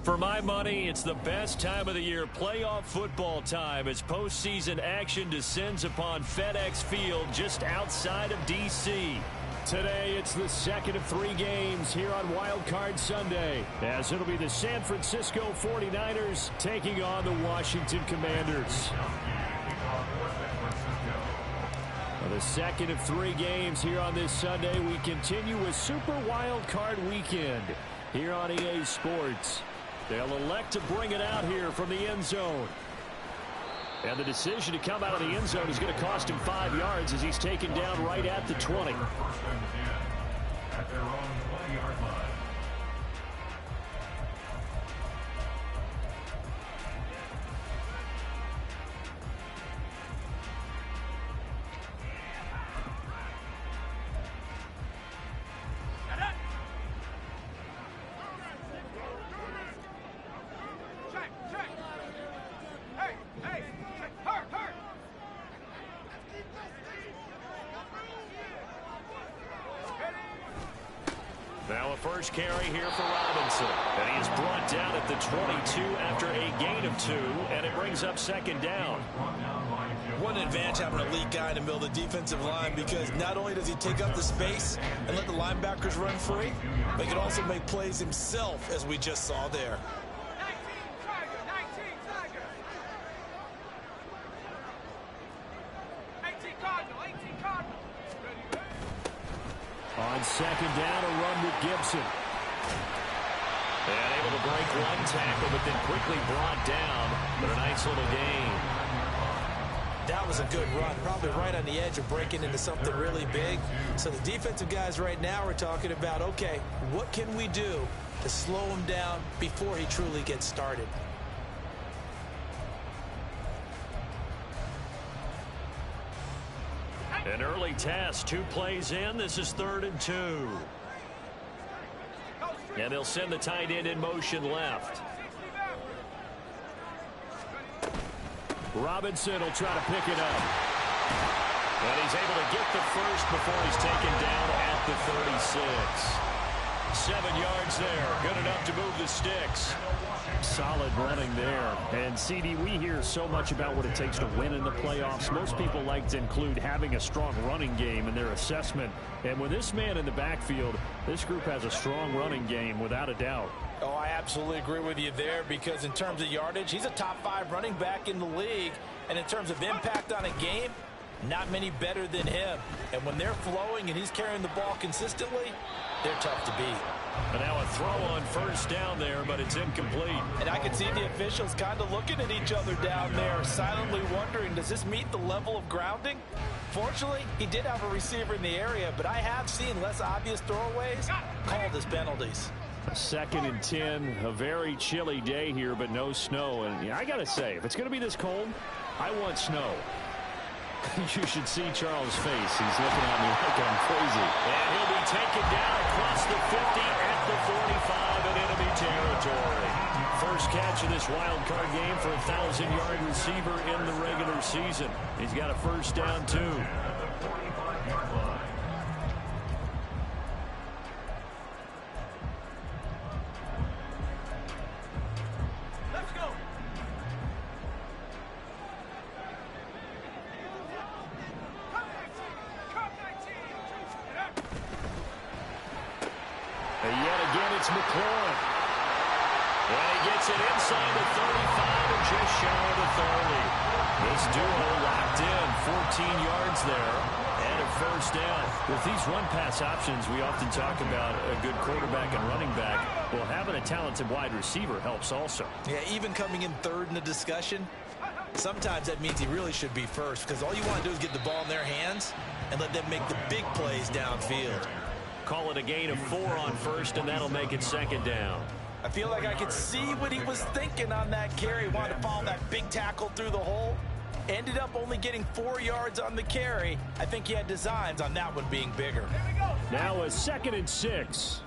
For my money, it's the best time of the year, playoff football time, as postseason action descends upon FedEx Field just outside of D.C. Today, it's the second of 3 games here on Wild Card Sunday, as it'll be the San Francisco 49ers taking on the Washington Commanders. The second of 3 games here on this Sunday. We continue with Super Wild Card Weekend here on EA Sports. They'll elect to bring it out here from the end zone. And the decision to come out of the end zone is going to cost him 5 yards as he's taken down right at the 20. At their own 20-yard line. Now a first carry here for Robinson. And he is brought down at the 22 after a gain of 2, and it brings up second down. What an advantage having a elite guy in the middle of the defensive line, because not only does he take up the space and let the linebackers run free, but he can also make plays himself, as we just saw there. On second down, a run with Gibson. And able to break 1 tackle, but then quickly brought down. But a nice little gain. That was a good run, probably right on the edge of breaking into something really big. So the defensive guys right now are talking about, okay, what can we do to slow him down before he truly gets started? An early test, 2 plays in. This is 3rd and 2. And they'll send the tight end in motion left. Robinson will try to pick it up. And he's able to get the first before he's taken down at the 36. 7 yards there. Good enough to move the sticks. Solid running there. And, CD, we hear so much about what it takes to win in the playoffs. Most people like to include having a strong running game in their assessment. And with this man in the backfield, this group has a strong running game without a doubt. Oh, I absolutely agree with you there, because in terms of yardage, he's a top 5 running back in the league. And in terms of impact on a game, not many better than him. And when they're flowing and he's carrying the ball consistently, they're tough to beat. And now a throw on first down there, but it's incomplete. And I can see the officials kind of looking at each other down there, silently wondering, does this meet the level of grounding? Fortunately, he did have a receiver in the area, but I have seen less obvious throwaways called as penalties. 2nd and 10, a very chilly day here, but no snow. And I got to say, if it's going to be this cold, I want snow. You should see Charles' face. He's looking at me like I'm crazy. And he'll be taken down across the 50 at the 45 in enemy territory. First catch of this wild card game for a 1,000-yard receiver in the regular season. He's got a first down, too. It's McLaurin. And he gets it inside the 35 and just shy of the 30. This duo locked in, 14 yards there, and a first down. With these run-pass options, we often talk about a good quarterback and running back. Well, having a talented wide receiver helps also. Yeah, even coming in 3rd in the discussion, sometimes that means he really should be first, because all you want to do is get the ball in their hands and let them make the big plays downfield. Call it a gain of 4 on first, and that'll make it 2nd down. I feel like I could see what he was thinking on that carry. Wanted to follow that big tackle through the hole. Ended up only getting 4 yards on the carry. I think he had designs on that one being bigger. Now a 2nd and 6.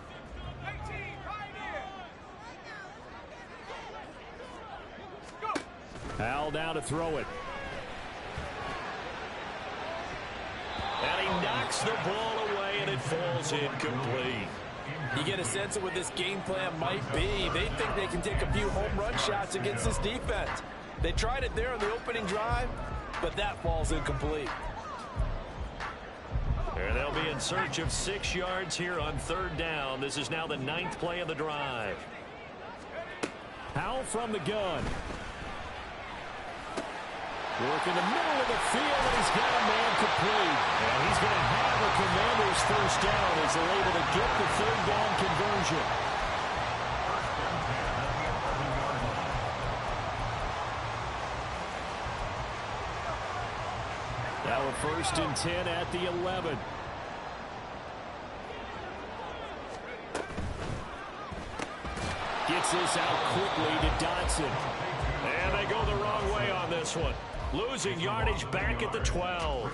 Al now to throw it. And he knocks the ball away, and it falls incomplete. You get a sense of what this game plan might be. They think they can take a few home run shots against this defense. They tried it there on the opening drive, but that falls incomplete. And they'll be in search of 6 yards here on 3rd down. This is now the 9th play of the drive. Howell from the gun. Work in the middle of the field, and he's got a man complete. And he's going to have a Commanders 1st down as they're able to get the 3rd down conversion. Now a 1st and 10 at the 11. Gets this out quickly to Dotson. And they go the wrong way on this one. Losing yardage back at the 12.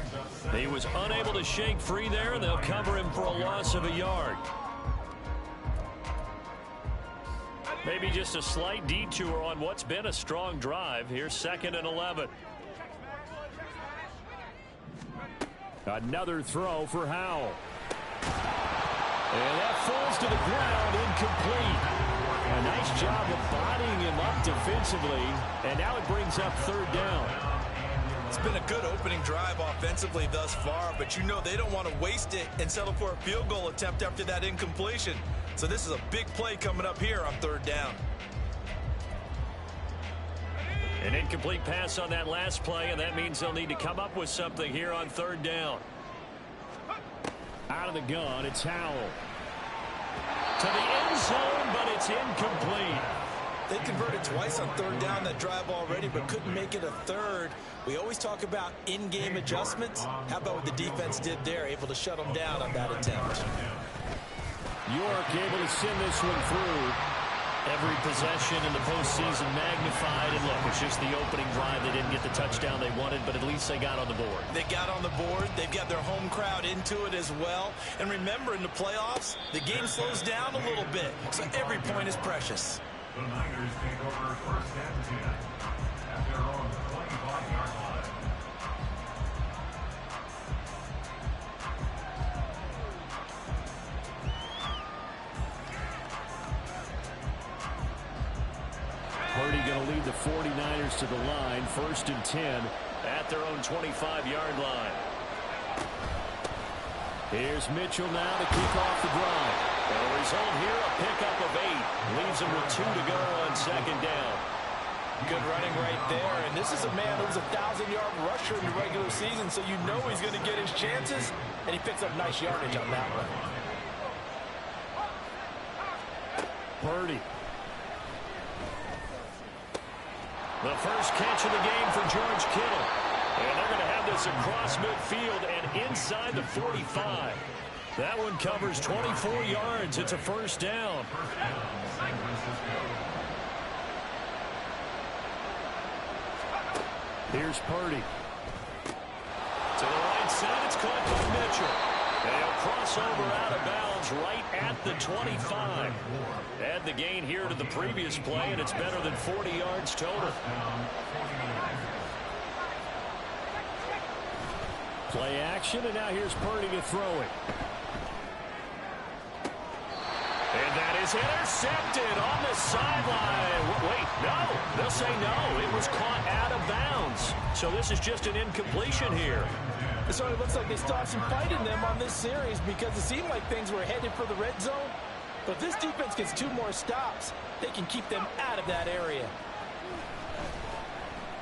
He was unable to shake free there, and they'll cover him for a loss of a yard. Maybe just a slight detour on what's been a strong drive. Here's 2nd and 11. Another throw for Howell. And that falls to the ground, incomplete. A nice job of bodying him up defensively, and now it brings up 3rd down. It's been a good opening drive offensively thus far, but you know they don't want to waste it and settle for a field goal attempt after that incompletion. So this is a big play coming up here on 3rd down. An incomplete pass on that last play, and that means they'll need to come up with something here on 3rd down. Out of the gun, it's Howell. To the end zone, but it's incomplete. They converted twice on 3rd down that drive already, but couldn't make it a 3rd. We always talk about in-game adjustments. How about what the defense did there, able to shut them down on that attempt? York able to send this one through. Every possession in the postseason magnified. And look, it's just the opening drive. They didn't get the touchdown they wanted, but at least they got on the board. They got on the board. They've got their home crowd into it as well. And remember, in the playoffs, the game slows down a little bit, so every point is precious. The Niners take over 1st and 10 at their own 25-yard line. Purdy going to lead the 49ers to the line. 1st and 10 at their own 25-yard line. Here's Mitchell now to kick off the drive. And the result here, a pickup of 8. Leaves him with 2 to go on 2nd down. Good running right there. And this is a man who's a 1,000-yard rusher in the regular season, so you know he's going to get his chances. And he picks up nice yardage on that one. Purdy. The first catch of the game for George Kittle. And they're going to have this across midfield and inside the 45. That one covers 24 yards. It's a 1st down. Here's Purdy. To the right side, it's caught by Mitchell. They'll cross over out of bounds right at the 25. Add the gain here to the previous play, and it's better than 40 yards total. Play action, and now here's Purdy to throw it. And that is intercepted on the sideline. Wait, no. They'll say no. It was caught out of bounds. So this is just an incompletion here. So it looks like they stopped some fight in them on this series because it seemed like things were headed for the red zone. But if this defense gets 2 more stops, they can keep them out of that area.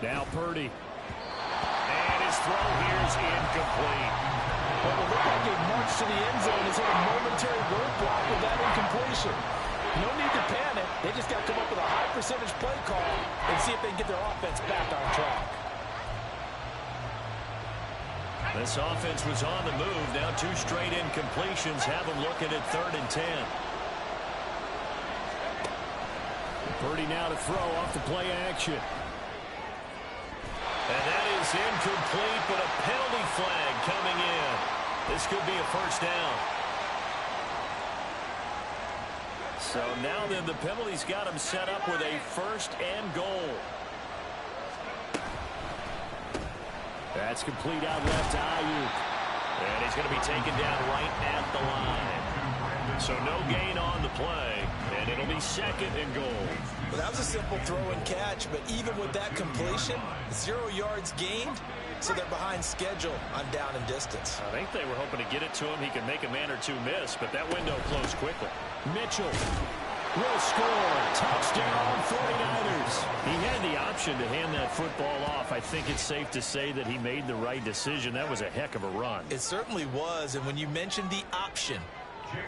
Now Purdy. And his throw here is incomplete. Well, it looked like they marched to the end zone and hit a momentary roadblock with that incompletion. No need to panic. They just got to come up with a high percentage play call and see if they can get their offense back on track. This offense was on the move. Now 2 straight incompletions have them looking at 3rd and 10. Purdy now to throw off the play action. And that is incomplete, but a penalty flag coming in. This could be a 1st down. So now then the penalty's got him set up with a 1st and goal. That's complete out left to Ayuk. And he's going to be taken down right at the line. So no gain on the play, and it'll be 2nd and goal. Well, that was a simple throw and catch, but even with that completion, 0 yards gained, so they're behind schedule on down and distance. I think they were hoping to get it to him. He could make a man or two miss, but that window closed quickly. Mitchell will score. Touchdown, 49ers. He had the option to hand that football off. I think it's safe to say that he made the right decision. That was a heck of a run. It certainly was, and when you mentioned the option,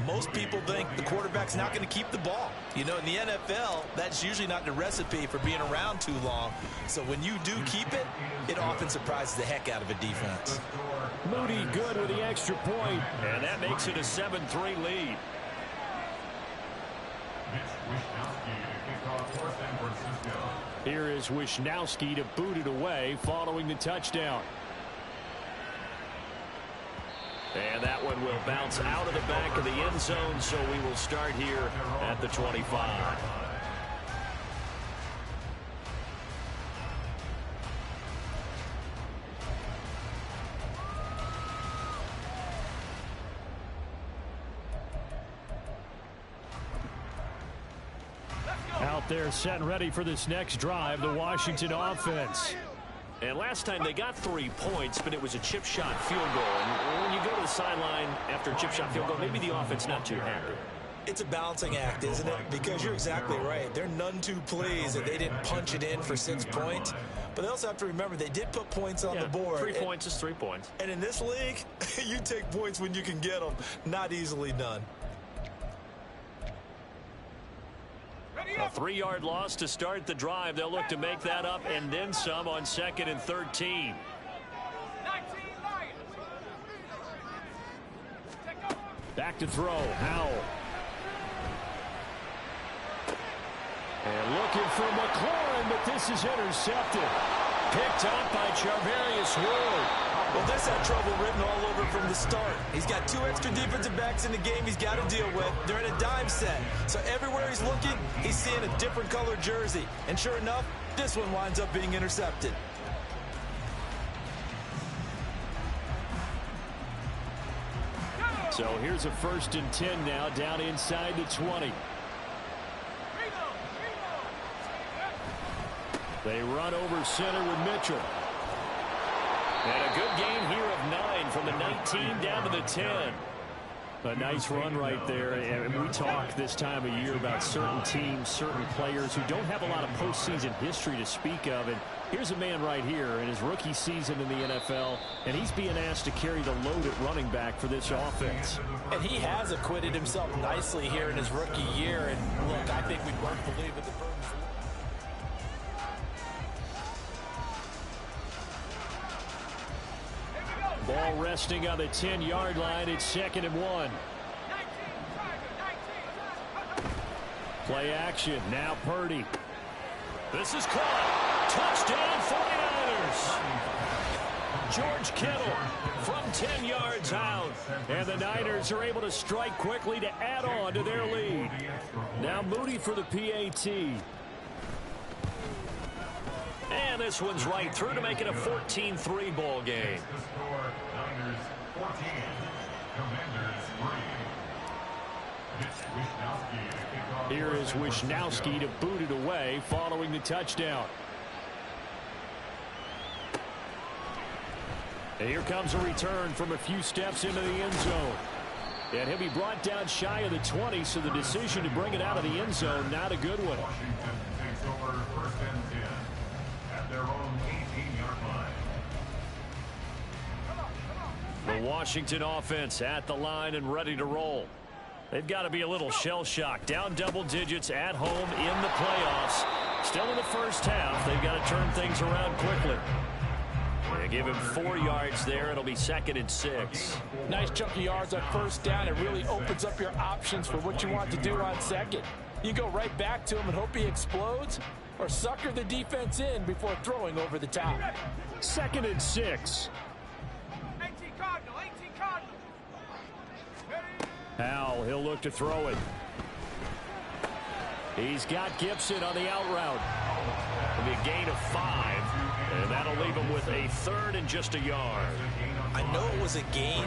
most people think the quarterback's not going to keep the ball. You know, in the NFL, that's usually not the recipe for being around too long. So when you do keep it, it often surprises the heck out of a defense. Moody good with the extra point, and that makes it a 7-3 lead. Here is Wishnowski to boot it away following the touchdown. And that one will bounce out of the back of the end zone, so we will start here at the 25. Out there set and ready for this next drive, the Washington offense. And last time they got 3 points, but it was a chip shot field goal. And when you go to the sideline after a chip shot field goal, maybe the offense not too happy. It's a balancing act, isn't it? Because you're exactly right. They're none too pleased that they didn't punch it in for 6 points. But they also have to remember they did put points on the board. 3 points is 3 points. And in this league, you take points when you can get them. Not easily done. A 3-yard loss to start the drive. They'll look to make that up and then some on 2nd and 13. Back to throw. Howell. And looking for McLaurin, but this is intercepted. Picked up by Charvarius Ward. Well, this had trouble written all over from the start. He's got 2 extra defensive backs in the game he's got to deal with. They're in a dime set. So everywhere he's looking, he's seeing a different color jersey. And sure enough, this one winds up being intercepted. So here's a 1st and 10 now, down inside the 20. They run over center with Mitchell. And a good gain here of 9 from the 19 down to the 10. A nice run right there. And we talk this time of year about certain teams, certain players who don't have a lot of postseason history to speak of. And here's a man right here in his rookie season in the NFL, and he's being asked to carry the load at running back for this offense. And he has acquitted himself nicely here in his rookie year. And look, I think we both believe that the burden's ball resting on the 10-yard line. It's 2nd and 1. Play action. Now Purdy. This is caught. Touchdown 49ers. George Kittle from 10 yards out. And the Niners are able to strike quickly to add on to their lead. Now Moody for the PAT. And this one's right through to make it a 14-3 ball game. Here is Wishnowski to boot it away following the touchdown. And here comes a return from a few steps into the end zone. And he'll be brought down shy of the 20, so the decision to bring it out of the end zone, not a good one. Washington takes over 1st and 10 at their own 18-yard line. The Washington offense at the line and ready to roll. They've got to be a little shell-shocked. Down double digits at home in the playoffs. Still in the first half. They've got to turn things around quickly. They give him 4 yards there. It'll be 2nd and 6. Nice chunk of yards on 1st down. It really opens up your options for what you want to do on 2nd. You go right back to him and hope he explodes, or sucker the defense in before throwing over the top. 2nd and 6. 18 Cardinal. Howell, he'll look to throw it. He's got Gibson on the out route. It'll be a gain of 5, and that'll leave him with a 3rd and just a yard. I know it was a gain,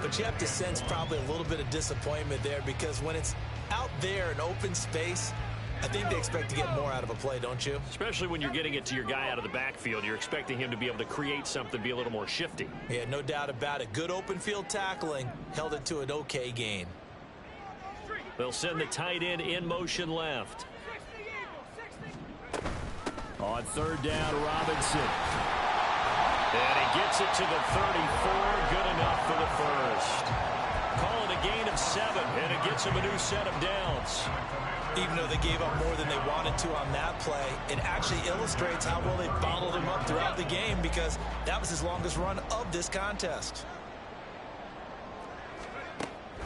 but you have to sense probably a little bit of disappointment there because when it's out there in open space, I think they expect to get more out of a play, don't you? Especially when you're getting it to your guy out of the backfield. You're expecting him to be able to create something, be a little more shifty. Yeah, no doubt about it. Good open field tackling held it to an okay gain. They'll send the tight end in motion left. On third down, Robinson. And he gets it to the 34. Good enough for the first. Call it a gain of 7, and it gets him a new set of downs. Even though they gave up more than they wanted to on that play, it actually illustrates how well they bottled him up throughout the game because that was his longest run of this contest.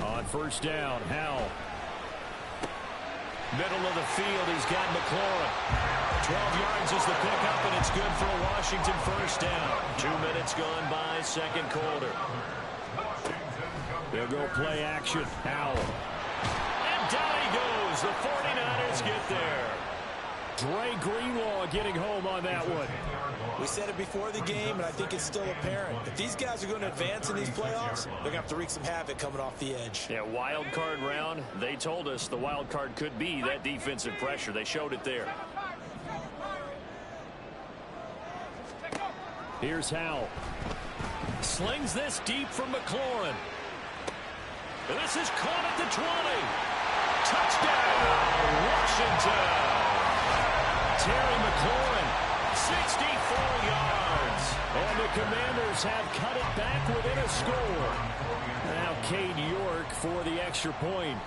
On first down, Howell. Middle of the field, he's got McLaurin. 12 yards is the pickup, and it's good for a Washington first down. 2 minutes gone by, second quarter. They'll go play action. Howell. And down he goes. The 49ers get there. Dre Greenlaw getting home on that one. We said it before the game, and I think it's still apparent. If these guys are going to advance in these playoffs, they're going to have to wreak some havoc coming off the edge. Yeah, wild card round. They told us the wild card could be that defensive pressure. They showed it there. Here's Howell. Slings this deep from McLaurin. And this is caught at the 20. Touchdown, Washington. Terry McLaurin, 64 yards. And the Commanders have cut it back within a score. Now Cade York for the extra point.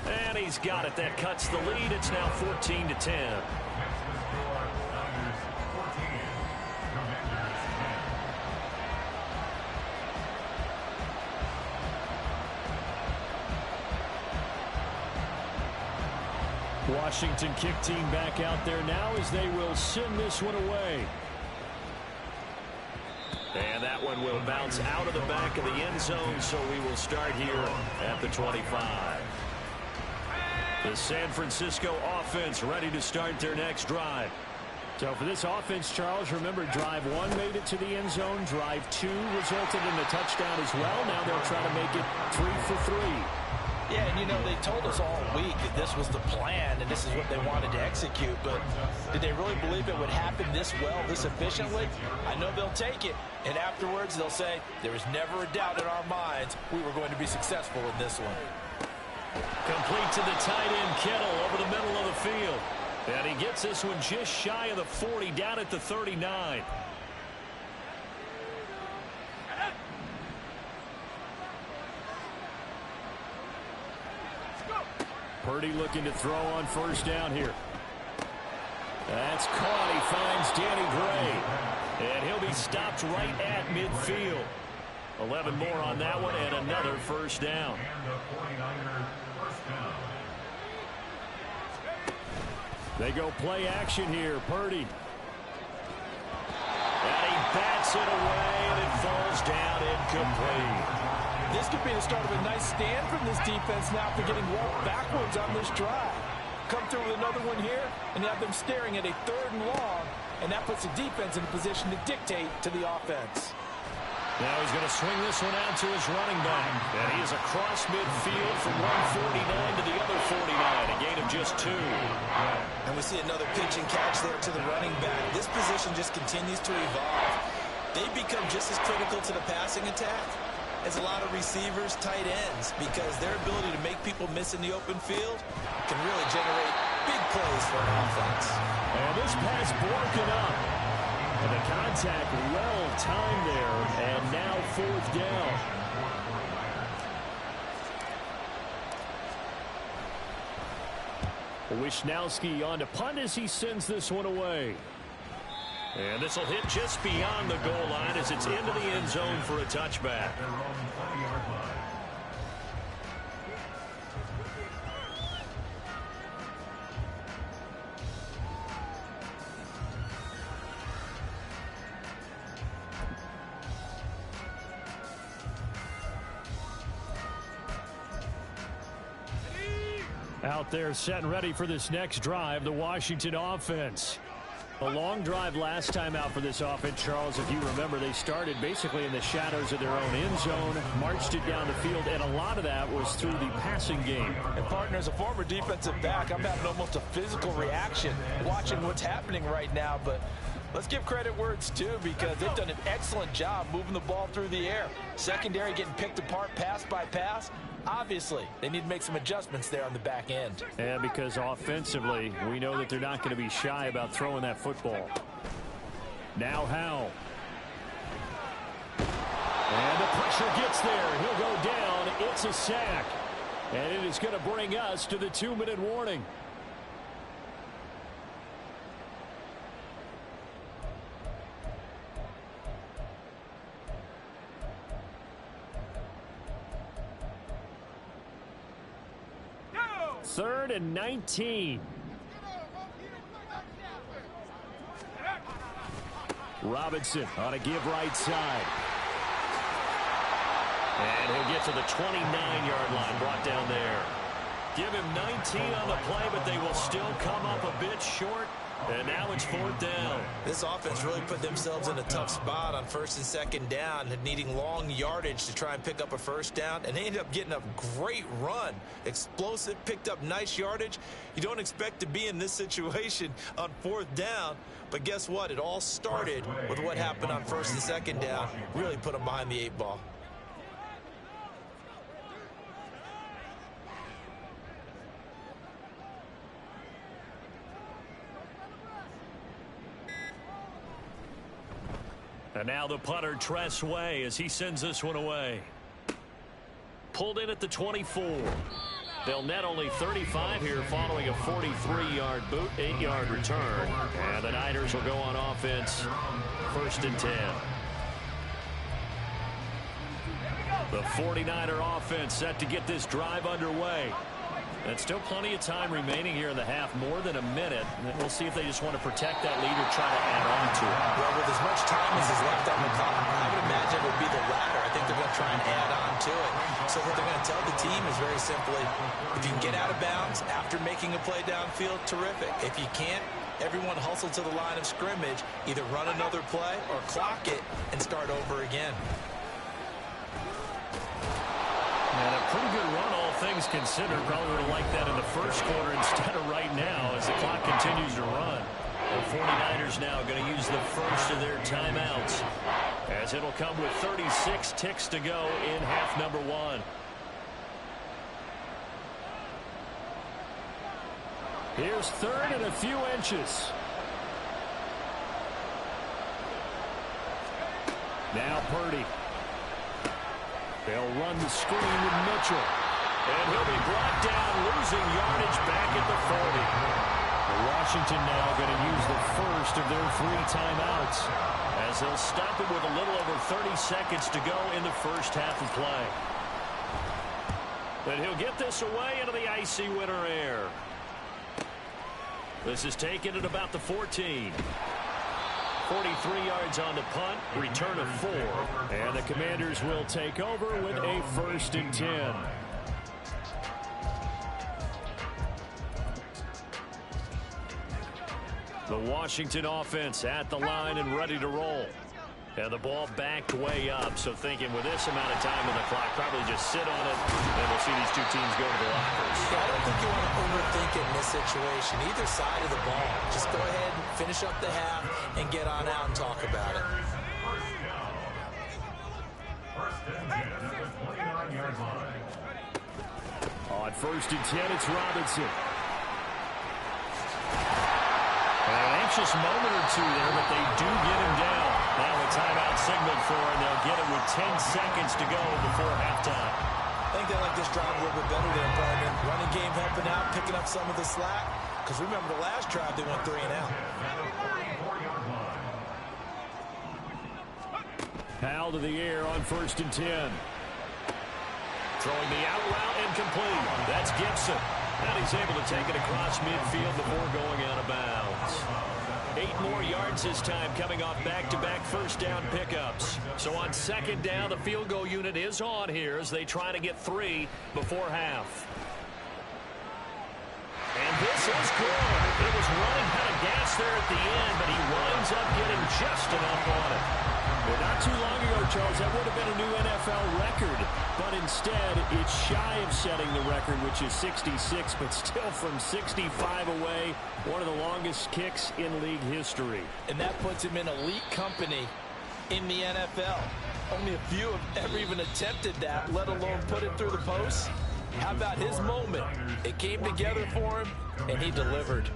And he's got it. That cuts the lead. It's now 14-10. Washington kick team back out there now as they will send this one away. And that one will bounce out of the back of the end zone, so we will start here at the 25. The San Francisco offense ready to start their next drive. So for this offense, Charles, remember drive 1 made it to the end zone. Drive 2 resulted in a touchdown as well. Now they'll try to make it 3 for 3. Yeah, and you know, they told us all week that this was the plan and this is what they wanted to execute, but did they really believe it would happen this well, this efficiently? I know they'll take it, and afterwards they'll say, there was never a doubt in our minds we were going to be successful in this one. Complete to the tight end, Kittle, over the middle of the field. And he gets this one just shy of the 40, down at the 39. Purdy looking to throw on first down here. That's caught. He finds Danny Gray. And he'll be stopped right at midfield. 11 more on that one and another first down. They go play action here. Purdy. And he bats it away and it falls down incomplete. This could be the start of a nice stand from this defense now for getting walked backwards on this drive. Come through with another one here, and you have them staring at a 3rd and long, and that puts the defense in a position to dictate to the offense. Now he's going to swing this one out to his running back. And he is across midfield from 149 to the other 49, a gain of just 2. And we see another pitch and catch there to the running back. This position just continues to evolve. They become just as critical to the passing attack as a lot of receivers, tight ends, because their ability to make people miss in the open field can really generate big plays for an offense. And this pass broken up. And the contact well timed there, and now 4th down. Wisnowski on to punt as he sends this one away. And this will hit just beyond the goal line as it's into the end zone for a touchback. Out there set and ready for this next drive, the Washington offense. A long drive last time out for this offense, Charles. If you remember, they started basically in the shadows of their own end zone, marched it down the field, and a lot of that was through the passing game. And, partner, as a former defensive back, I'm having almost a physical reaction watching what's happening right now. But let's give credit where it's due, because they've done an excellent job moving the ball through the air. Secondary getting picked apart pass by pass. Obviously, they need to make some adjustments there on the back end. Yeah, because offensively, we know that they're not going to be shy about throwing that football. Now Howell. And the pressure gets there. He'll go down. It's a sack. And it is going to bring us to the 2-minute warning. Third and 19. Robinson on a give right side. And he'll get to the 29-yard line, brought down there. Give him 19 on the play, but they will still come up a bit short. And now it's 4th down. This offense really put themselves in a tough spot on 1st and 2nd down, needing long yardage to try and pick up a 1st down, and they ended up getting a great run. Explosive, picked up nice yardage. You don't expect to be in this situation on 4th down, but guess what? It all started with what happened on 1st and 2nd down. Really put them behind the 8 ball. And now the punter, Tress Way, as he sends this one away. Pulled in at the 24. They'll net only 35 here following a 43-yard boot, 8-yard return. And the Niners will go on offense, 1st and 10. The 49er offense set to get this drive underway. And still plenty of time remaining here in the half, more than a minute. And we'll see if they just want to protect that lead or try to add on to it. Well, with as much time as is left on the clock, I would imagine it would be the latter. I think they're going to try and add on to it. So what they're going to tell the team is very simply, if you can get out of bounds after making a play downfield, terrific. If you can't, everyone hustle to the line of scrimmage, either run another play or clock it and start over again. And a pretty good run, all things considered. Probably would have liked that in the first quarter instead of right now as the clock continues to run. The 49ers now going to use the first of their timeouts, as it'll come with 36 ticks to go in half number 1. Here's 3rd and a few inches. Now Purdy. They'll run the screen with Mitchell. And he'll be brought down, losing yardage back at the 40. Washington now going to use the first of their 3 timeouts, as they'll stop it with a little over 30 seconds to go in the first half of play. But he'll get this away into the icy winter air. This is taken at about the 14. 43 yards on the punt, return of 4. And the Commanders will take over with a 1st and 10. The Washington offense at the line and ready to roll. And the ball backed way up, so thinking with this amount of time on the clock, probably just sit on it, and we'll see these two teams go to the lockers. Yeah, I don't think you want to overthink it in this situation. Either side of the ball. Just go ahead, finish up the half, and get on out and talk about it. On 1st and 10, it's Robinson. An anxious moment or two there, but they do get him down. Now a timeout signaled for, and they'll get it with 10 seconds to go before halftime. I think they like this drive a little bit better there, partner. Running game helping out, picking up some of the slack. Because remember, the last drive, they went 3 and out. Howell to the air on 1st and 10. Throwing the out route incomplete. That's Gibson. And he's able to take it across midfield before going out of bounds. 8 more yards this time, coming off back-to-back first down pickups. So on 2nd down, the field goal unit is on here as they try to get 3 before half. And this This is good. It was running out of gas there at the end, but he winds up getting just enough on it. Well, not too long ago, Charles, that would have been a new NFL record. But instead, it's shy of setting the record, which is 66, but still from 65 away, one of the longest kicks in league history. And that puts him in elite company in the NFL. Only a few have ever even attempted that, let alone put it through the post. How about his moment? It came together for him, and he delivered.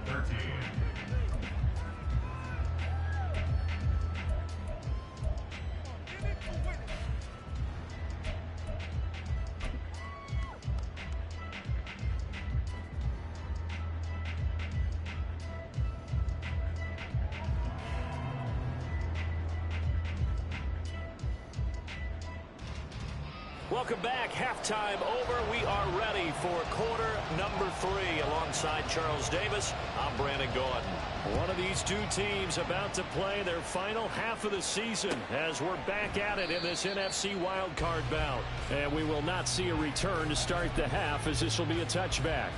Welcome back. Halftime over. We are ready for quarter number 3. Alongside Charles Davis, I'm Brandon Gaudin. One of these two teams about to play their final half of the season as we're back at it in this NFC wildcard bout. And we will not see a return to start the half, as this will be a touchback.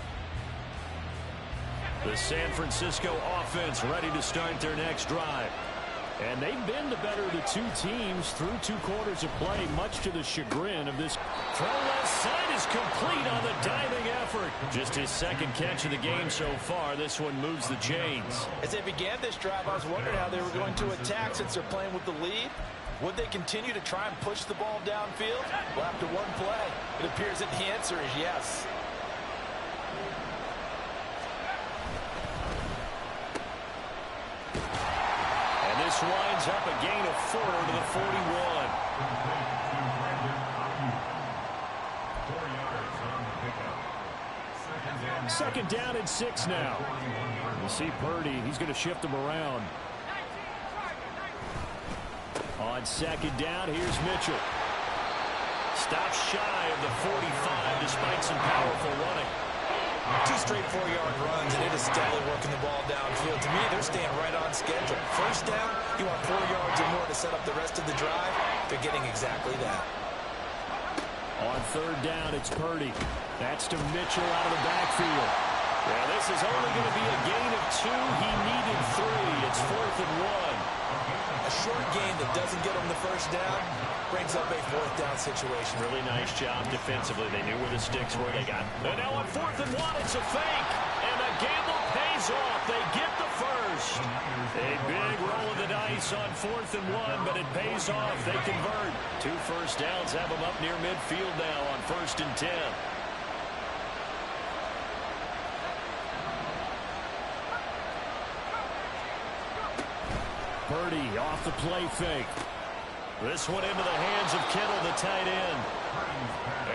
The San Francisco offense ready to start their next drive. And they've been the better of the two teams through 2 quarters of play, much to the chagrin of this. Throw left side is complete on the diving effort. Just his second catch of the game so far. This one moves the chains. As they began this drive, I was wondering how they were going to attack since they're playing with the lead. Would they continue to try and push the ball downfield? Well, after one play, it appears that the answer is yes. This winds up a gain of 4 to the 41. 4 yards on the pickup. Second down and 6 now. You see Purdy, he's going to shift them around. On second down, here's Mitchell. Stops shy of the 45 despite some powerful running. 2 straight 4-yard runs, and it is steadily working the ball downfield. To me, they're staying right on schedule. First down, you want 4 yards or more to set up the rest of the drive. They're getting exactly that. On third down, it's Purdy. That's to Mitchell out of the backfield. Yeah, this is only going to be a gain of 2. He needed 3. It's 4th and 1. A short gain that doesn't get him the first down brings up a 4th down situation. Really nice job defensively. They knew where the sticks were. They got. And now on 4th and 1, it's a fake. And the gamble pays off. They get the first. A big roll of the dice on 4th and 1, but it pays off. They convert. 2 first downs have them up near midfield now on 1st and 10. Purdy off the play fake. This one into the hands of Kittle, the tight end.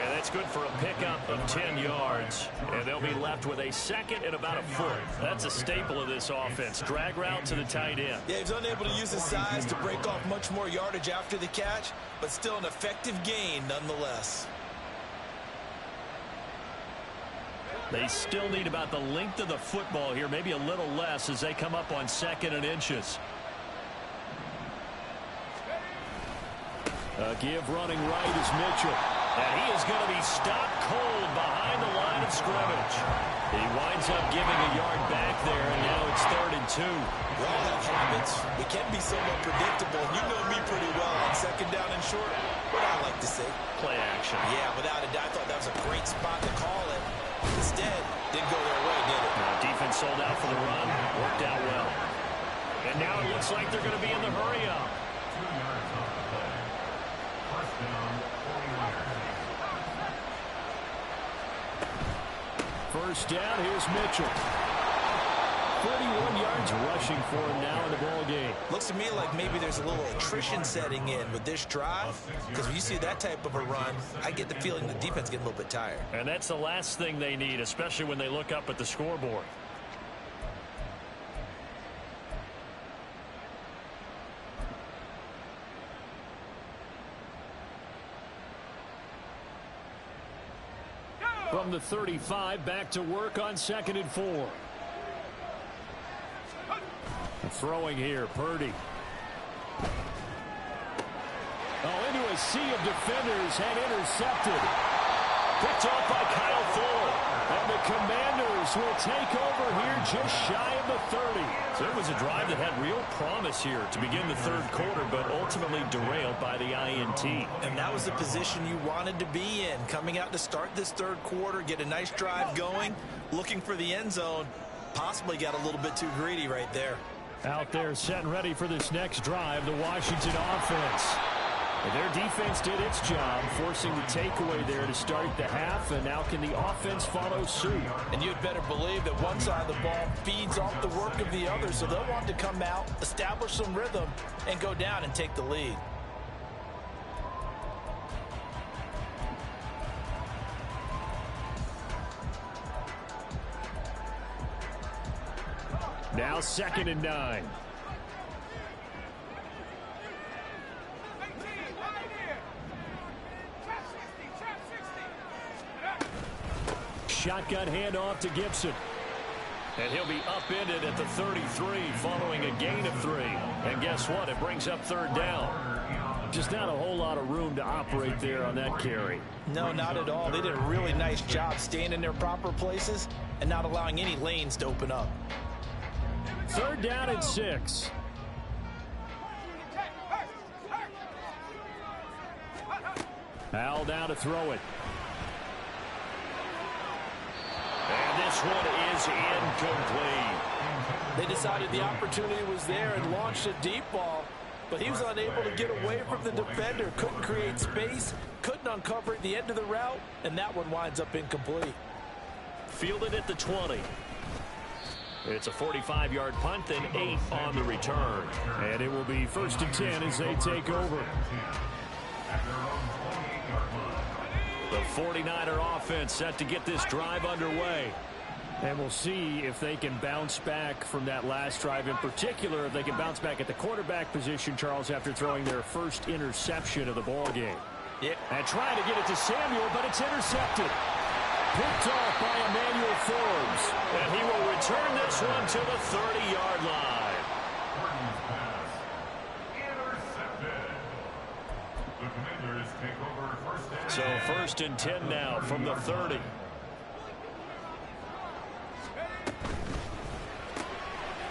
And that's good for a pickup of 10 yards. And they'll be left with a second and about a foot. That's a staple of this offense. Drag route to the tight end. Yeah, he's unable to use his size to break off much more yardage after the catch, but still an effective gain nonetheless. They still need about the length of the football here, maybe a little less as they come up on 2nd and inches. A give running right is Mitchell. And he is going to be stopped cold behind the line of scrimmage. He winds up giving a yard back there, and now it's 3rd and 2. We all have habits. We can be somewhat predictable. You know me pretty well on 2nd down and short. What I like to say. Play action. Yeah, without a doubt, I thought that was a great spot to call it. Instead, didn't go their way, did it? Now, defense sold out for the run. Worked out well. And now it looks like they're going to be in the hurry-up. 2 yards on the play. First down, 41. First down, here's Mitchell. 41 yards rushing for him now in the ball game. Looks to me like maybe there's a little attrition setting in with this drive, because when you see that type of a run, I get the feeling the defense getting a little bit tired. And that's the last thing they need, especially when they look up at the scoreboard. From the 35, back to work on 2nd and 4. Throwing here, Purdy. Oh, into a sea of defenders and intercepted. Picked off by Kyle Fuller. And the Commanders will take over here just shy of the 30. So it was a drive that had real promise here to begin the third quarter, but ultimately derailed by the INT. And that was the position you wanted to be in. Coming out to start this third quarter, get a nice drive going, looking for the end zone. Possibly got a little bit too greedy right there. Out there set and ready for this next drive, the Washington offense. And their defense did its job, forcing the takeaway there to start the half, and now can the offense follow suit? And you'd better believe that one side of the ball feeds off the work of the other, so they'll want to come out, establish some rhythm, and go down and take the lead. Now 2nd and 9. Shotgun handoff to Gibson. And he'll be upended at the 33 following a gain of 3. And guess what? It brings up 3rd down. Just not a whole lot of room to operate there on that carry. No, not at all. They did a really nice job staying in their proper places and not allowing any lanes to open up. 3rd down and 6. Howell down to throw it. And this one is incomplete. They decided the opportunity was there and launched a deep ball, but he was unable to get away from the defender. Couldn't create space, couldn't uncover the end of the route, and that one winds up incomplete. Fielded at the 20. It's a 45-yard punt, then 8 on the return. And it will be 1st and 10 as they take over. The 49er offense set to get this drive underway. And we'll see if they can bounce back from that last drive in particular, if they can bounce back at the quarterback position, Charles, after throwing their first interception of the ball game. Yeah. And trying to get it to Samuel, but it's intercepted. Picked off by Emmanuel Forbes. And he will return this one to the 30-yard line. So 1st and 10 now from the 30.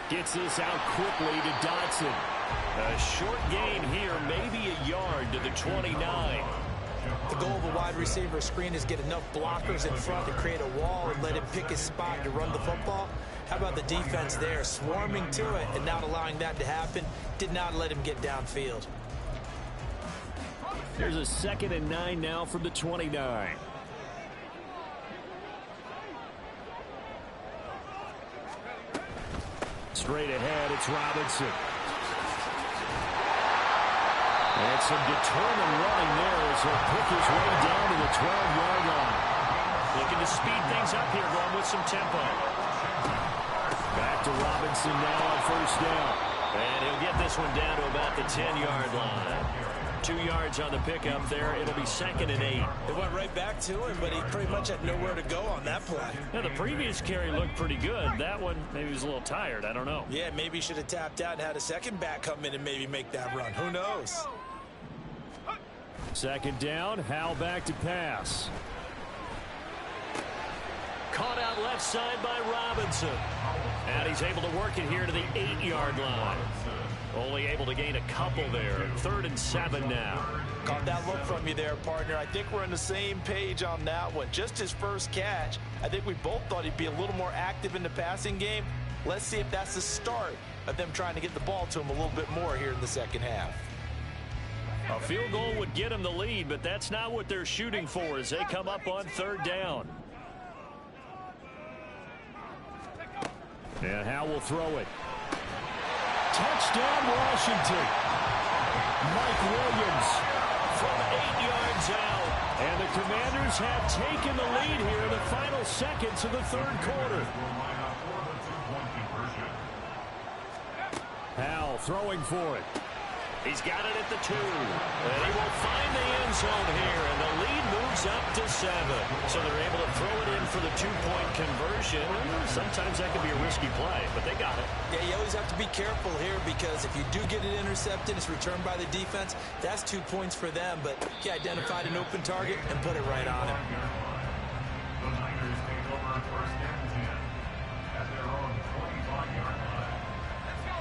Gets this out quickly to Dotson. A short gain here, maybe a yard to the 29. The goal of a wide receiver screen is get enough blockers in front to create a wall and let him pick his spot to run the football. How about the defense there, swarming to it and not allowing that to happen? Did not let him get downfield. There's a 2nd and 9 now from the 29. Straight ahead, it's Robinson. And some determined running there as he'll pick his way down to the 12-yard line. Looking to speed things up here, going with some tempo. Back to Robinson now on 1st down. And he'll get this one down to about the 10-yard line. 2 yards on the pickup there. It'll be 2nd and 8. It went right back to him, but he pretty much had nowhere to go on that play. Now, the previous carry looked pretty good. That one, maybe he was a little tired. I don't know. Yeah, maybe he should have tapped out and had a second back come in and maybe make that run. Who knows? 2nd down, Howell back to pass. Caught out left side by Robinson. And he's able to work it here to the 8-yard line. Only able to gain a couple there. 3rd and 7 now. Caught that look from you there, partner. I think we're on the same page on that one. Just his first catch. I think we both thought he'd be a little more active in the passing game. Let's see if that's the start of them trying to get the ball to him a little bit more here in the second half. A field goal would get them the lead, but that's not what they're shooting for as they come up on 3rd down. And Howell will throw it. Touchdown, Washington. Mike Williams from 8 yards out. And the Commanders have taken the lead here in the final seconds of the 3rd quarter. Howell throwing for it. He's got it at the 2. And he will find the end zone here. And the lead moves up to 7. So they're able to throw it in for the 2-point conversion. Sometimes that can be a risky play, but they got it. Yeah, you always have to be careful here because if you do get it intercepted, it's returned by the defense. That's 2 points for them, but he identified an open target and put it right on him. The Niners take over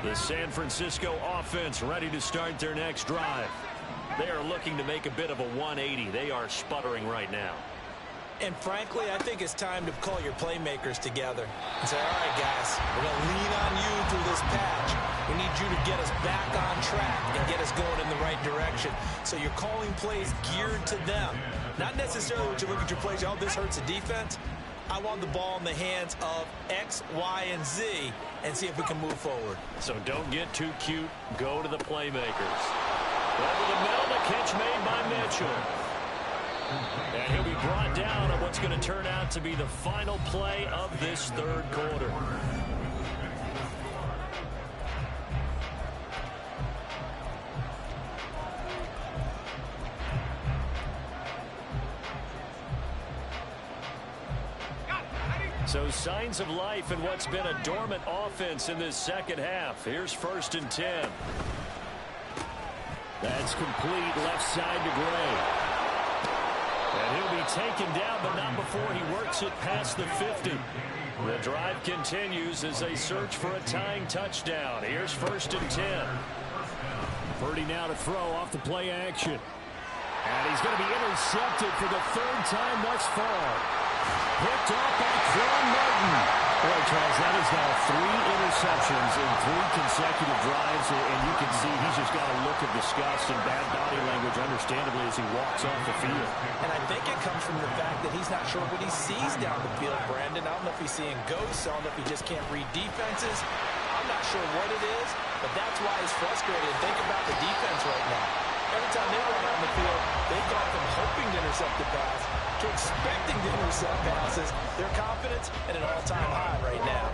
The San Francisco offense ready to start their next drive. They are looking to make a bit of a 180. They are sputtering right now. And frankly, I think it's time to call your playmakers together and say, all right, guys, we're going to lean on you through this patch. We need you to get us back on track and get us going in the right direction. So you're calling plays geared to them. Not necessarily when you look at your plays, oh, this hurts the defense. I want the ball in the hands of X, Y, and Z and see if we can move forward. So don't get too cute. Go to the playmakers. Over the middle, the catch made by Mitchell. And he'll be brought down on what's going to turn out to be the final play of this third quarter. So signs of life in what's been a dormant offense in this second half. Here's 1st and 10. That's complete left side to Gray. And he'll be taken down, but not before he works it past the 50. The drive continues as they search for a tying touchdown. Here's 1st and 10. Purdy now to throw off the play action. And he's going to be intercepted for the 3rd time thus far. Picked off by Quan Martin. Boy, Charles, that is now 3 interceptions in 3 consecutive drives, and you can see he's just got a look of disgust and bad body language, understandably, as he walks off the field. And I think it comes from the fact that he's not sure what he sees down the field, Brandon. I don't know if he's seeing ghosts. I don't know if he just can't read defenses. I'm not sure what it is, but that's why he's frustrated. Think about the defense right now. Every time they run out on the field, they've gone from hoping to intercept the pass to expecting to intercept passes. Their confidence at an all-time high right now.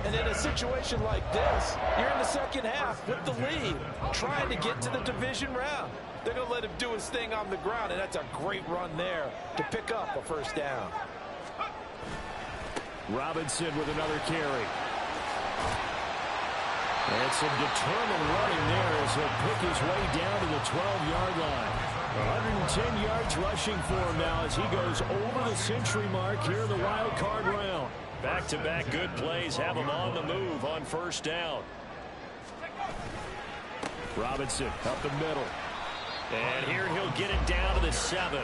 And in a situation like this, you're in the second half with the lead, trying to get to the division round. They're going to let him do his thing on the ground, and that's a great run there to pick up a 1st down. Robinson with another carry. And some determined running there as he'll pick his way down to the 12-yard line. 110 yards rushing for him now as he goes over the century mark here in the wild card round. Back-to-back good plays have him on the move on 1st down. Robinson up the middle. And here he'll get it down to the 7.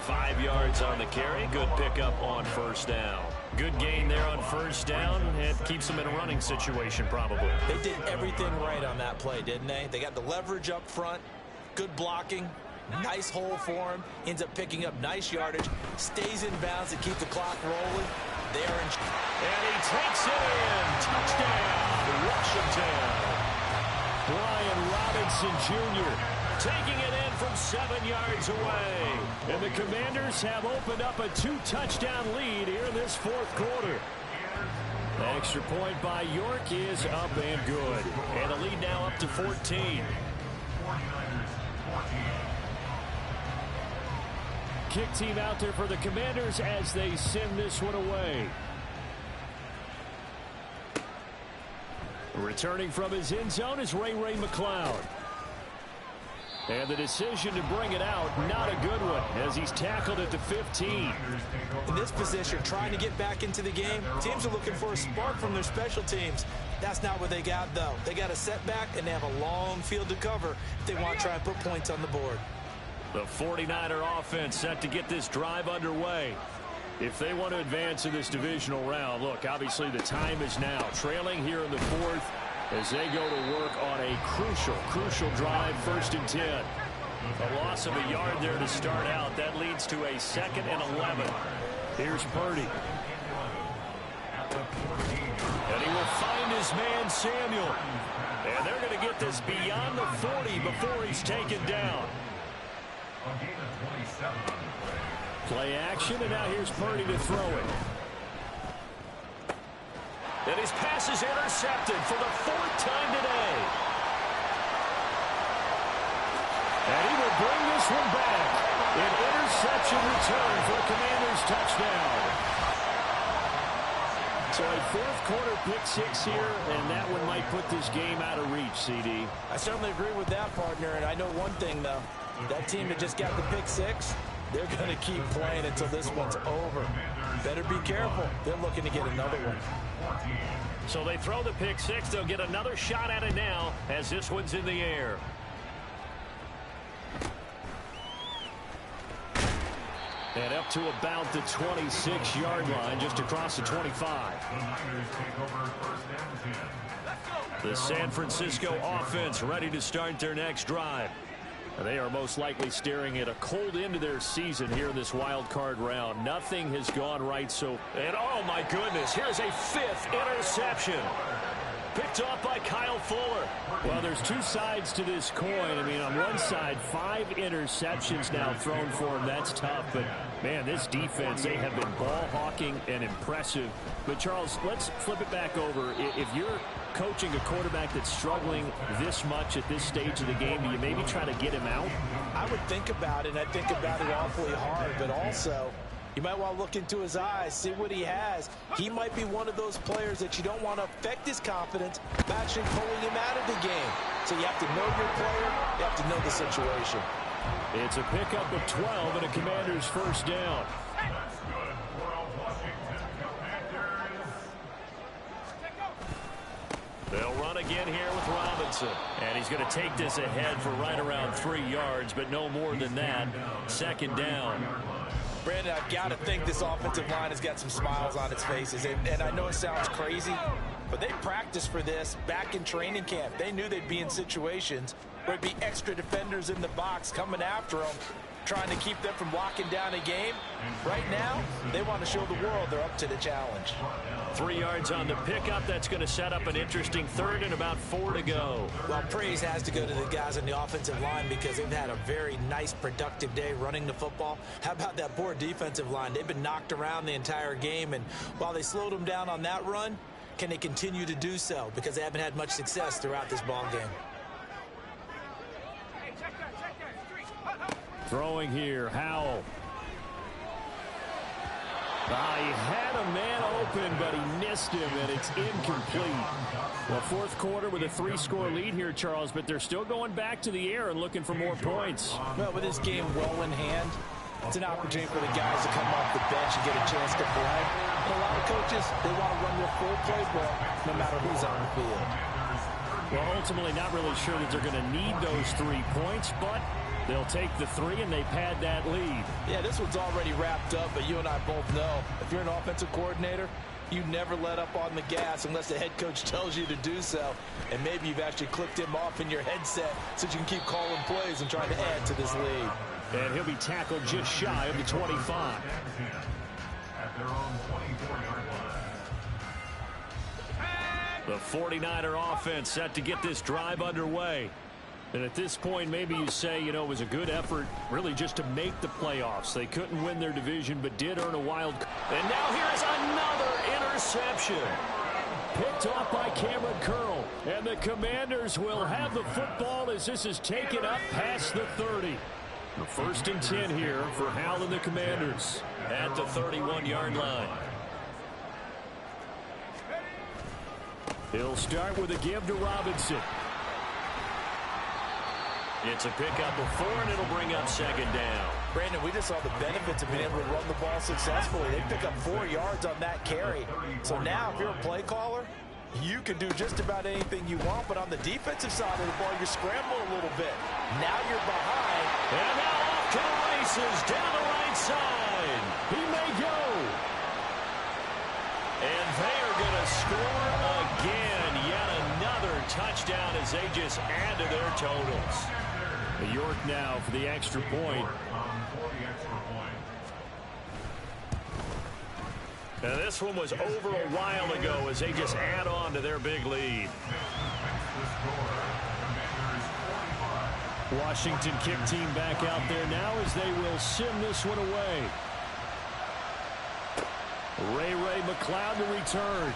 5 yards on the carry. Good pickup on 1st down. Good gain there on 1st down. It keeps him in a running situation probably. They did everything right on that play, didn't they? They got the leverage up front, good blocking, nice hole for him, ends up picking up nice yardage, stays in bounds to keep the clock rolling. They are in. And he takes it in. Touchdown, Washington. Brian Robinson Jr. taking it in from 7 yards away. And the Commanders have opened up a 2-touchdown lead here in this 4th quarter. The extra point by York is up and good. And the lead now up to 14. Kick team out there for the Commanders as they send this one away. Returning from his end zone is Ray McCloud. And the decision to bring it out, not a good one, as he's tackled at the 15. In this position, trying to get back into the game, teams are looking for a spark from their special teams. That's not what they got, though. They got a setback, and they have a long field to cover if they want to try and put points on the board. The 49er offense set to get this drive underway. If they want to advance in this divisional round, look, obviously the time is now. Trailing here in the 4th as they go to work on a crucial drive, 1st and 10. A loss of a yard there to start out. That leads to a 2nd and 11. Here's Purdy. And he will find his man, Samuel. And they're going to get this beyond the 40 before he's taken down. Play action, and now here's Purdy to throw it. And his pass is intercepted for the 4th time today. And he will bring this one back. An interception return for a Commanders touchdown. So a 4th quarter pick 6 here, and that one might put this game out of reach, CD. I certainly agree with that, partner, and I know one thing, though. That team that just got the pick 6, They're going to keep playing until this one's over. Better be careful. They're looking to get another one. So they throw the pick six. They'll get another shot at it now as this one's in the air. And up to about the 26-yard line, just across the 25. The San Francisco offense ready to start their next drive. They are most likely staring at a cold end of their season here in this wild card round. Nothing has gone right and oh my goodness, here's a fifth interception. Picked off by Kyle Fuller. Well, there's two sides to this coin. I mean, on one side, 5 interceptions now thrown for him. That's tough. But, man, this defense, they have been ball hawking and impressive. But, Charles, let's flip it back over. If you're coaching a quarterback that's struggling this much at this stage of the game, do you maybe try to get him out? I would think about it, and I think about it awfully hard. But also, you might want to look into his eyes, see what he has. He might be one of those players that you don't want to affect his confidence by actually pulling him out of the game. So you have to know your player. You have to know the situation. It's a pickup of 12 and a Commander's first down. They'll run again here with Robinson. And he's going to take this ahead for right around 3 yards, but no more than that. Second down. Brandon, I've got to think this offensive line has got some smiles on its faces. And I know it sounds crazy, but they practiced for this back in training camp. They knew they'd be in situations where it'd be extra defenders in the box coming after them, trying to keep them from locking down a game. Right now, they want to show the world they're up to the challenge. 3 yards on the pickup. That's going to set up an interesting third and about 4 to go. Well, praise has to go to the guys on the offensive line because they've had a very nice, productive day running the football. How about that poor defensive line? They've been knocked around the entire game, and while they slowed them down on that run, can they continue to do so? Because they haven't had much success throughout this ball game. Throwing here, Howell. He had a man open, but he missed him, and it's incomplete. Well, fourth quarter with a 3-score lead here, Charles, but they're still going back to the air and looking for more points. Well, with this game well in hand, it's an opportunity for the guys to come off the bench and get a chance to play. And a lot of coaches, they want to run their full playbook no matter who's on the field. Well, ultimately not really sure that they're going to need those 3 points, but they'll take the 3 and they pad that lead. Yeah, this one's already wrapped up, but you and I both know if you're an offensive coordinator, you never let up on the gas unless the head coach tells you to do so. And maybe you've actually clicked him off in your headset so you can keep calling plays and trying to add to this lead. And he'll be tackled just shy of the 25. At their own 24-yard line. The 49er offense set to get this drive underway. And at this point, maybe you say, you know, it was a good effort really just to make the playoffs. They couldn't win their division, but did earn a wild card. And now here's another interception. Picked off by Cameron Curl. And the Commanders will have the football as this is taken up past the 30. The 1st and 10 here for Howell and the Commanders at the 31-yard line. He'll start with a give to Robinson. It's a pickup of 4, and it'll bring up second down. Brandon, we just saw the benefits of being able to run the ball successfully. They pick up 4 yards on that carry. So now, if you're a play caller, you can do just about anything you want. But on the defensive side of the ball, you scramble a little bit. Now you're behind. And now off to the races down the right side. He may go. And they are going to score again. Yet another touchdown as they just add to their totals. York now for the extra point. Now this one was over a while ago as they just add on to their big lead. Washington kick team back out there now as they will sim this one away. Ray McLeod to return.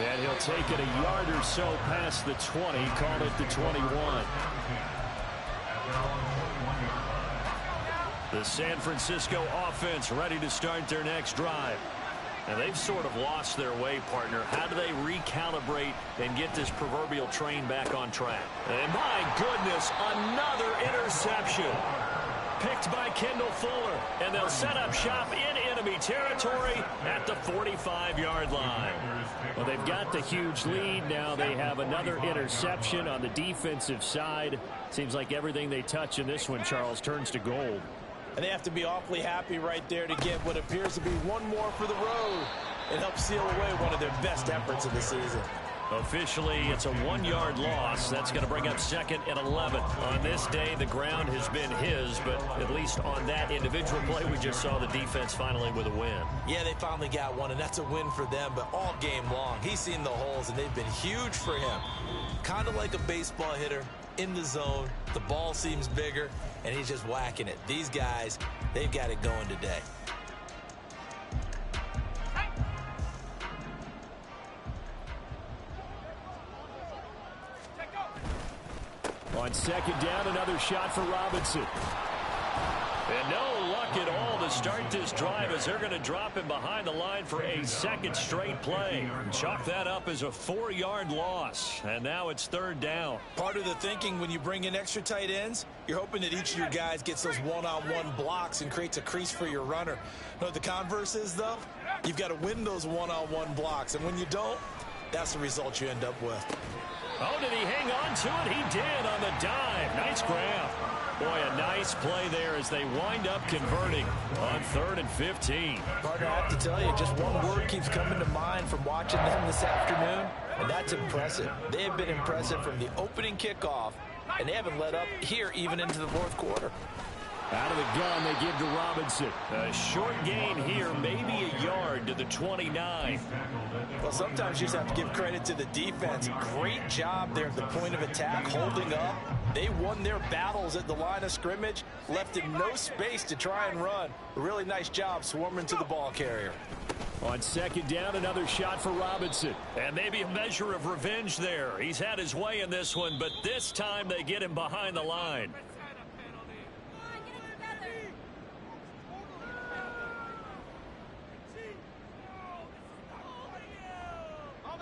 And he'll take it a yard or so past the 20, call it the 21. The San Francisco offense ready to start their next drive. And they've sort of lost their way, partner. How do they recalibrate and get this proverbial train back on track? And my goodness, another interception. picked by Kendall Fuller, and they'll set up shop in enemy territory at the 45-yard line. Well, they've got the huge lead. Now they have another interception on the defensive side. Seems like everything they touch in this one, Charles, turns to gold. And they have to be awfully happy right there to get what appears to be one more for the road. It helps seal away one of their best efforts of the season. Officially, it's a 1-yard loss. That's going to bring up 2nd and 11. On this day, the ground has been his, but at least on that individual play, we just saw the defense finally with a win. Yeah, they finally got one, and that's a win for them, but all game long, he's seen the holes, and they've been huge for him. Kind of like a baseball hitter in the zone. The ball seems bigger, and he's just whacking it. These guys, they've got it going today. On 2nd down, another shot for Robinson. And no luck at all to start this drive as they're going to drop him behind the line for a 2nd straight play. Chalk that up as a 4-yard loss. And now it's 3rd down. Part of the thinking when you bring in extra tight ends, you're hoping that each of your guys gets those one-on-one blocks and creates a crease for your runner. You know what the converse is, though? You've got to win those one-on-one blocks. And when you don't, that's the result you end up with. Oh, did he hang on to it? He did on the dive. Nice grab. Boy, a nice play there as they wind up converting on 3rd and 15. Partner, I have to tell you, just one word keeps coming to mind from watching them this afternoon, and that's impressive. They have been impressive from the opening kickoff, and they haven't let up here even into the 4th quarter. Out of the gun, they give to Robinson. A short gain here, maybe a yard to the 29. Well, sometimes you just have to give credit to the defense. Great job there at the point of attack, holding up. They won their battles at the line of scrimmage, left him no space to try and run. A really nice job swarming to the ball carrier. On 2nd down, another shot for Robinson. And maybe a measure of revenge there. He's had his way in this one, but this time they get him behind the line.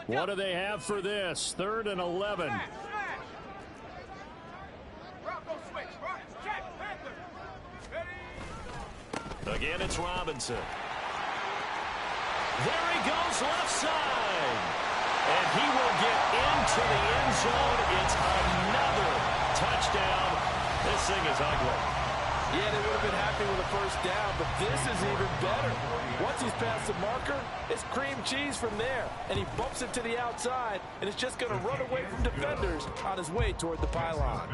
What do they have for this? 3rd and 11. Again, it's Robinson. There he goes, left side. And he will get into the end zone. It's another touchdown. This thing is ugly. Yeah, they would have been happy with a 1st down, but this is even better. Once he's past the marker, it's cream cheese from there. And he bumps it to the outside, and it's just going to run away from defenders on his way toward the pylon.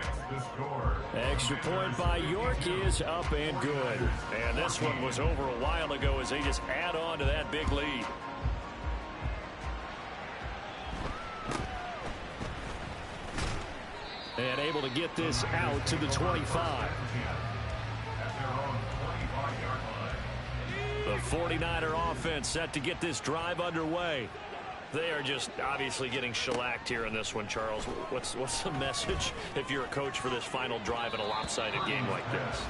Extra point by York is up and good. And this one was over a while ago as they just add on to that big lead. And able to get this out to the 25. The 49er offense set to get this drive underway. They are just obviously getting shellacked here in this one, Charles. What's the message if you're a coach for this final drive in a lopsided game like this?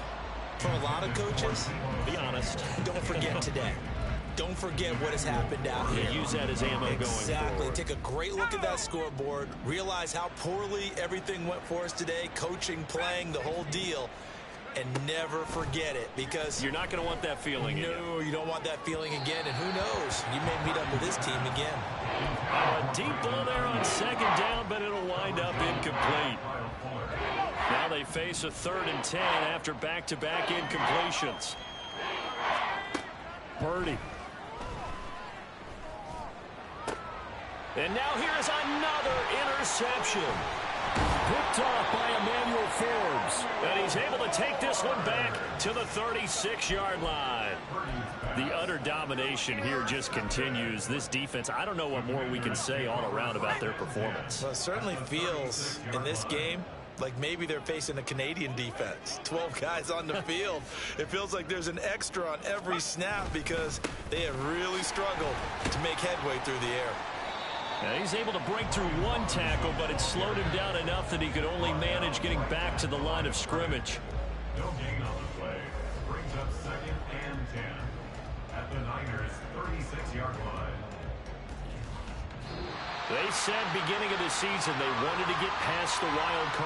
For a lot of coaches, be honest. Don't forget today. Don't forget what has happened out here. Use that as ammo going forward. Exactly. Take a great look at that scoreboard. Realize how poorly everything went for us today. Coaching, playing, the whole deal. And never forget it, because you're not going to want that feeling again. No, you don't want that feeling again. And who knows? You may meet up with this team again. A deep ball there on 2nd down, but it'll wind up incomplete. Now they face a 3rd and 10 after back-to-back incompletions. Purdy. And now here's another interception. Picked off by Emmanuel Forbes. And he's able to take this one back to the 36-yard line. The utter domination here just continues. This defense, I don't know what more we can say all around about their performance. Well, it certainly feels in this game like maybe they're facing a Canadian defense. 12 guys on the field. It feels like there's an extra on every snap because they have really struggled to make headway through the air. Now he's able to break through one tackle, but it slowed him down enough that he could only manage getting back to the line of scrimmage. No gain on the play. Brings up 2nd and 10 at the Niners' 36-yard line. They said beginning of the season they wanted to get past the wild card.